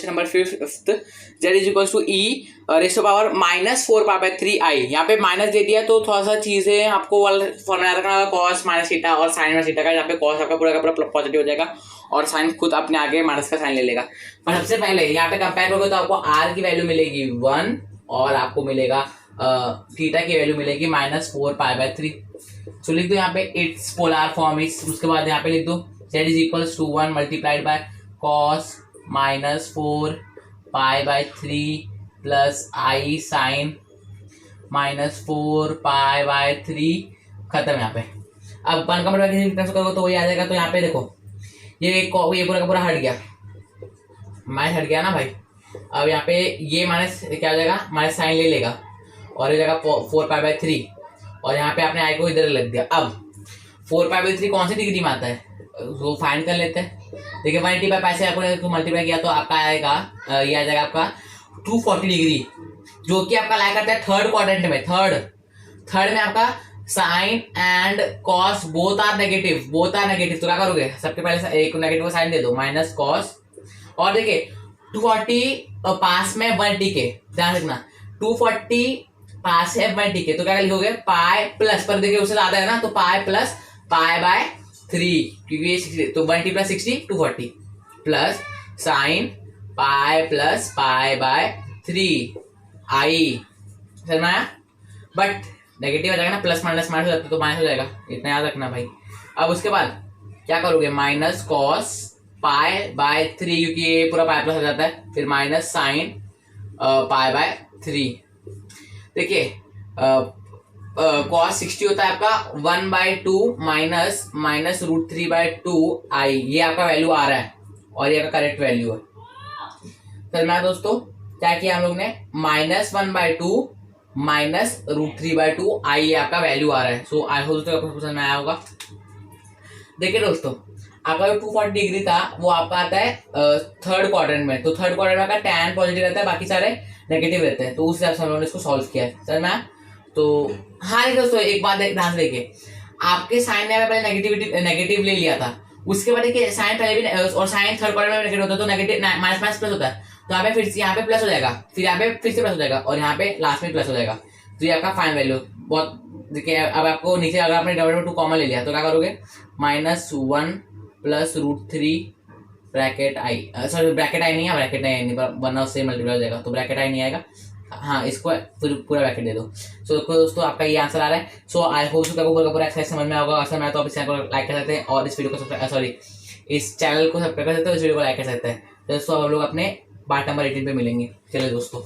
Question number 5th, z is equal to e raise to power -4π/3i। यहाँ पे minus दे दिया तो थोड़ा सा चीजें आपको फॉर्मूला रखना होगा, कॉस माइनस थीटा और साइन माइनस थीटा का। यहाँ पे कॉस आपका पूरा का पूरा पॉजिटिव हो जाएगा और साइन खुद अपने आगे माइनस का साइन ले लेगा। पर सबसे पहले यहाँ पे कंपेयर करोगे तो आपको आर की वैल्यू मिलेगी 1 और आपको मिलेगा थीटा की वैल्यू मिलेगी -4π/3। तो लिख दो यहाँ पे इट्स पोलर फॉर्म इज, उसके बाद यहाँ पे लिख दो z is equals to 1 multiplied by cos -4π/3 plus i sine -4π/3 खत्म। यहाँ पे अब 1 का मतलब करोगे तो वही आ जाएगा। तो यहाँ पे देखो ये पूरा का पूरा हट गया, माइनस हट गया ना भाई। अब यहाँ पे ये माइनस क्या हो जाएगा, माइनस साइन ले लेगा और ये जगह 4π/3 और यहाँ पे आपने आई को इधर लग दिया। अब 4π/3 कौन सी डिग्री में आता है वो फाइंड कर लेते हैं। देखिए 180 से आपको मल्टीप्लाई किया तो आपका आएगा ये आ जाएगा आपका 240 डिग्री, जो कि आपका लाया करता है थर्ड क्वाड्रेंट में। थर्ड में आपका sine and cos both are negative. तो क्या करोगे, सबके पहले एक नेगेटिव का साइन दे दो माइनस कॉस, और देखिए 240 पास में 180 के, ध्यान रखना 240 पास है 180 के, तो क्या लिखोगे पाई प्लस, पर देखिए उससे ज्यादा है ना तो पाई प्लस π/3, क्योंकि ये 60, तो 180 plus 60 240 plus sine pi plus π/3 i. समझ में आया? बट नेगेटिव आ जाएगा ना, प्लस माइनस माइनस हो जाता है तो माइनस हो जाएगा, इतना याद रखना भाई। अब उसके बाद क्या करोगे, माइनस कॉस π/3, क्योंकि ये पूरा पाई प्लस हो जाता है, फिर माइनस साइन π/3। देखिए कॉस 60 होता है आपका 1/2 माइनस √3/2 आई, ये आपका वैल्यू आ रहा है और ये आपका करेक्ट वैल्यू है। चल मैं दोस्तों क्या किया हम लोग ने, -1/2 माइनस √3/2 आई, ये आपका वैल्यू आ रहा है। सो आई होप दोस्तों आपको समझ में आया होगा। देखिए दोस्तों आपका जो 240 डिग्री था वो आपका आता है थर्ड क्वाड्रेंट में, तो थर्ड क्वाड्रेंट में आपका tan पॉजिटिव रहता है, बाकी सारे नेगेटिव रहते हैं, तो उस हिसाब से हम लोगों ने इसको सॉल्व किया है। समझ में आया? तो हाँ दोस्तों एक बात ध्यान से देखिए, आपके साइन ने पहले नेगेटिव ले लिया था, उसके बाद देखिए साइन पहले भी और साइन थर्ड क्वाड्रेंट में नेगेटिव होता है तो नेगेटिव माइनस माइनस प्लस होता है, तो यहाँ पे फिर यहाँ पे प्लस हो जाएगा, फिर यहाँ पे फिर से प्लस हो जाएगा और यहाँ पे लास्ट में प्लस हो जाएगा। तो ये आपका फाइन वैल्यू बहुत देखिए। अब आपको नीचे अगर आपने डिवाइडेड बाय 2 कॉमन ले लिया तो क्या करोगे, -1 प्लस √3 ब्रैकेट आई, सॉरी ब्रैकेट आई नहीं है, ब्रैकेट नहीं वरना उससे मल्टीप्लाई हो जाएगा, तो ब्रैकेट आई नहीं आएगा। हाँ इसको फिर पूरा ब्रैकेट दे दो। सो दोस्तों आपका ये आंसर आ रहा है। सो आई होप आपको पूरा एक्सरसाइज समझ में होगा। अगर मैं तो आप इस चैनल को लाइक कर सकते हैं और इस वीडियो को इस चैनल को सब्सक्राइब कर सकते हैं, इस वीडियो को लाइक कर सकते हैं। दोस्तों हम लोग अपने पार्ट नंबर 18 पे मिलेंगे। चलिए दोस्तों।